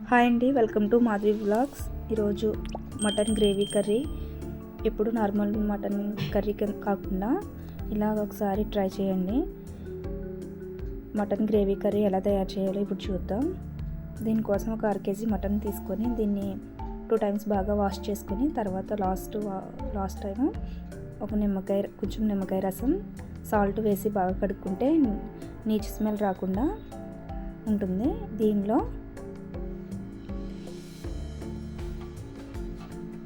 Hi అండి, welcome to Madhavi vlogs. ఈరోజు mutton gravy curry. ఎప్పుడు నార్మల్ మటన్ కర్రీ కాకుండా ఇలా ఒకసారి ట్రై చేయండి. మటన్ గ్రేవీ కర్రీ ఎలా తయారు చేయాలో ఇప్పుడు చూద్దాం. దీనికోసం ఒక 1/2 kg మటన్ తీసుకొని దీన్ని 2 times బాగా వాష్ చేసుకొని తర్వాత లాస్ట్ టైం కొంచెం నిమ్మకాయ రసం, సాల్ట్ వేసి బాగా కడుక్కుంటే నీచు స్మెల్ రాకుండా ఉంటుంది. దీనిలో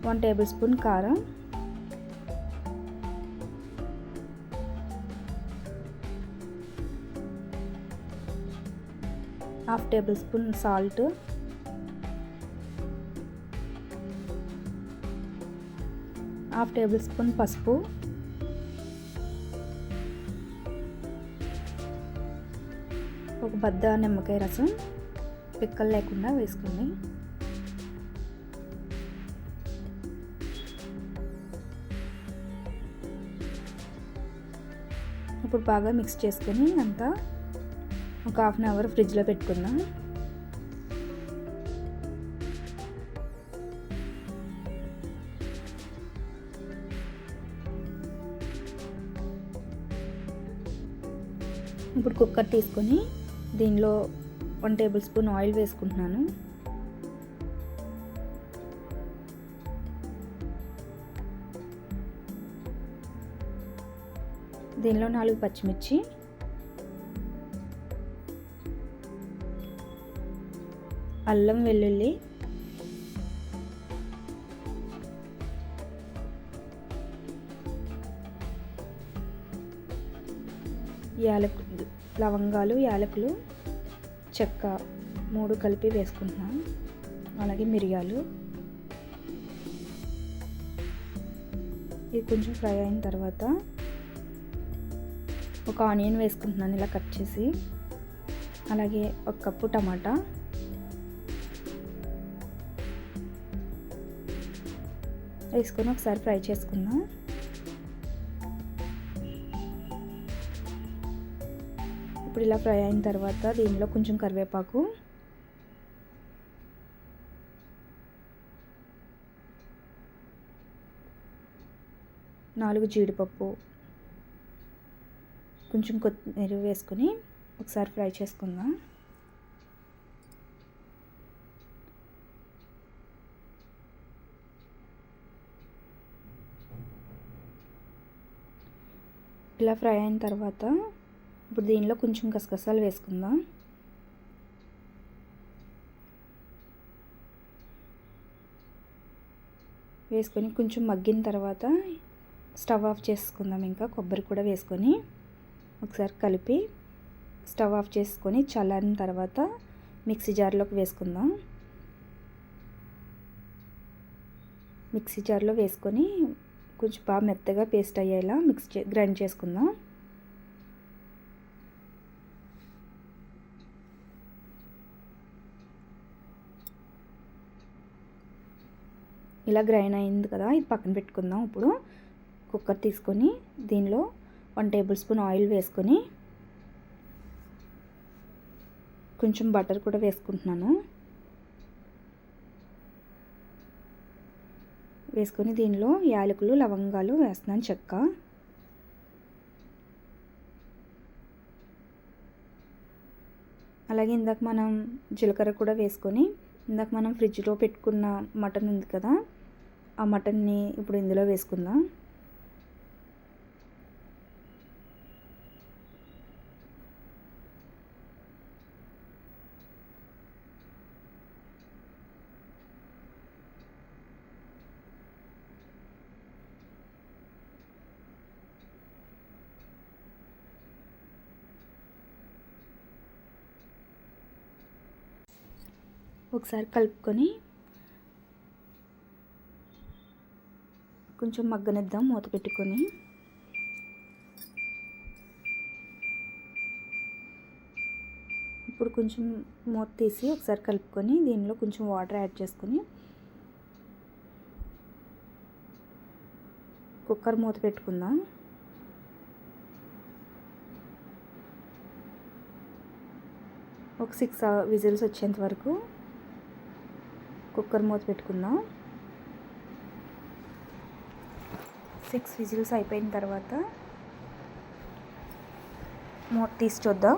1 tablespoon కారం, 1/2 tablespoon సాల్ట్, 1/2 tablespoon పసుపు, ఒక బద్ద నిమ్మకాయ రసం పిక్కలు లేకుండా వేసుకోండి. ఇప్పుడు బాగా మిక్స్ చేసుకొని అంతా ఒక 1/2 hour ఫ్రిడ్జ్లో పెట్టుకుందాం. ఇప్పుడు కుక్కర్ తీసుకొని దీనిలో 1 tablespoon ఆయిల్ వేసుకుంటున్నాను. దీనిలో 4 పచ్చిమిర్చి, అల్లం వెల్లుల్లి, లవంగాలు, యాలకులు, చెక్క 3 కలిపి వేసుకుంటున్నాను. అలాగే మిరియాలు. ఇది కొంచెం ఫ్రై అయిన తర్వాత ఒక ఆనియన్ వేసుకుంటున్నాను ఇలా కట్ చేసి. అలాగే 1 కప్పు టమాటా, వేసుకొని ఒకసారి ఫ్రై చేసుకుందాం. ఇప్పుడు ఇలా ఫ్రై అయిన తర్వాత దీనిలో కొంచెం కరివేపాకు, నాలుగు జీడిపప్పు, కొంచెం కొత్తిమీర వేసుకొని ఒకసారి ఫ్రై చేసుకుందాం. ఇలా ఫ్రై అయిన తర్వాత ఇప్పుడు దీనిలో కొంచెం గసగసాలు వేసుకుందాం. వేసుకొని కొంచెం మగ్గిన తర్వాత స్టవ్ ఆఫ్ చేసుకుందాం. ఇంకా కొబ్బరి కూడా వేసుకొని ఒకసారి కలిపి స్టవ్ ఆఫ్ చేసుకొని చల్లారిన తర్వాత మిక్సీ జార్లోకి వేసుకుందాం. మిక్సీ జార్లో వేసుకొని కొంచెం బాగా మెత్తగా పేస్ట్ అయ్యేలా గ్రైండ్ చేసుకుందాం. ఇలా గ్రైండ్ అయింది కదా, ఇది పక్కన పెట్టుకుందాం. ఇప్పుడు కుక్కర్ తీసుకొని దీనిలో 1 tablespoon ఆయిల్ వేసుకొని కొంచెం బటర్ కూడా వేసుకుంటున్నాను. వేసుకొని దీనిలో యాలకులు, లవంగాలు వేస్తున్నాను, చెక్క. అలాగే ఇందాక మనం జీలకర్ర కూడా వేసుకొని ఇందాక మనం ఫ్రిడ్జ్లో పెట్టుకున్న మటన్ ఉంది కదా, ఆ మటన్ని ఇప్పుడు ఇందులో వేసుకుందాం. ఒకసారి కలుపుకొని కొంచెం మగ్గనిద్దాం మూత పెట్టుకొని. ఇప్పుడు కొంచెం మూత తీసి ఒకసారి కలుపుకొని దీనిలో కొంచెం వాటర్ యాడ్ చేసుకొని కుక్కర్ మూత పెట్టుకుందాం. ఒక 6 విజిల్స్ వచ్చేంత వరకు కుక్కర్ మూత పెట్టుకుందాం. 6 విజిల్స్ అయిపోయిన తర్వాత మూత తీసి చూద్దాం.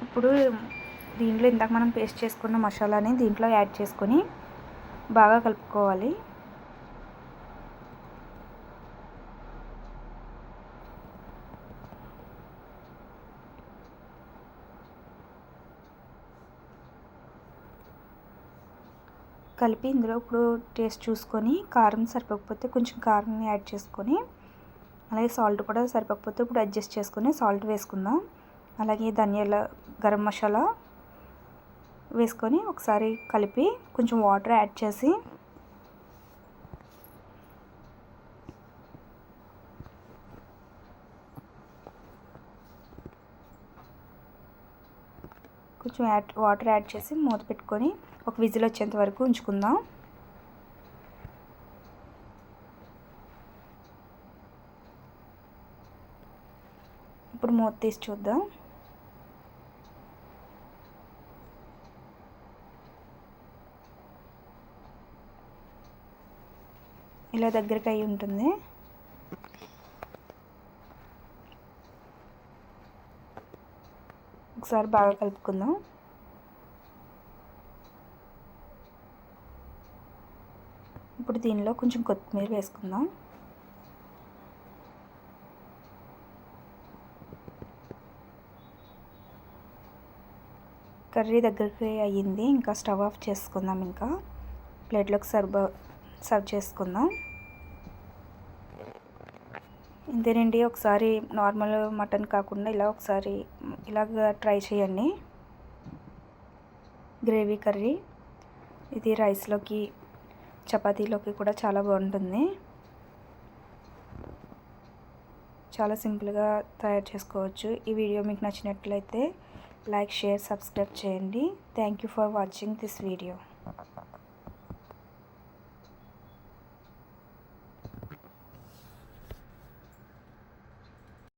ఇప్పుడు దీంట్లో ఇందాక మనం పేస్ట్ చేసుకున్న మసాలాని దీంట్లో యాడ్ చేసుకొని బాగా కలుపుకోవాలి. కలిపి ఇందులో ఇప్పుడు టేస్ట్ చూసుకొని కారం సరిపోకపోతే కొంచెం కారం యాడ్ చేసుకొని, అలాగే సాల్ట్ కూడా సరిపోకపోతే ఇప్పుడు అడ్జస్ట్ చేసుకొని సాల్ట్ వేసుకుందాం. అలాగే ధనియాల గరం మసాలా వేసుకొని ఒకసారి కలిపి కొంచెం వాటర్ యాడ్ చేసి వాటర్ యాడ్ చేసి మూత పెట్టుకొని ఒక విజిల్ వచ్చేంత వరకు ఉంచుకుందాం. ఇప్పుడు మూత తీసి చూద్దాం. ఇలా దగ్గరికి అయి ఉంటుంది. ఒకసారి బాగా కలుపుకుందాం. ఇప్పుడు దీనిలో కొంచెం కొత్తిమీర వేసుకుందాం. కర్రీ దగ్గరికి అయ్యింది. ఇంకా స్టవ్ ఆఫ్ చేసుకుందాం. ఇంకా ప్లేట్లోకి సర్వ్ చేసుకుందాం. ఇంతేనండి. ఒకసారి నార్మల్ మటన్ కాకుండా ఇలా ఒకసారి ఇలాగ ట్రై చేయండి. గ్రేవీ కర్రీ ఇది రైస్లోకి చపాతీలోకి కూడా చాలా బాగుంటుంది. చాలా సింపుల్గా తయారు చేసుకోవచ్చు. ఈ వీడియో మీకు నచ్చినట్లయితే లైక్, షేర్, సబ్స్క్రైబ్ చేయండి. Thank you for watching this video.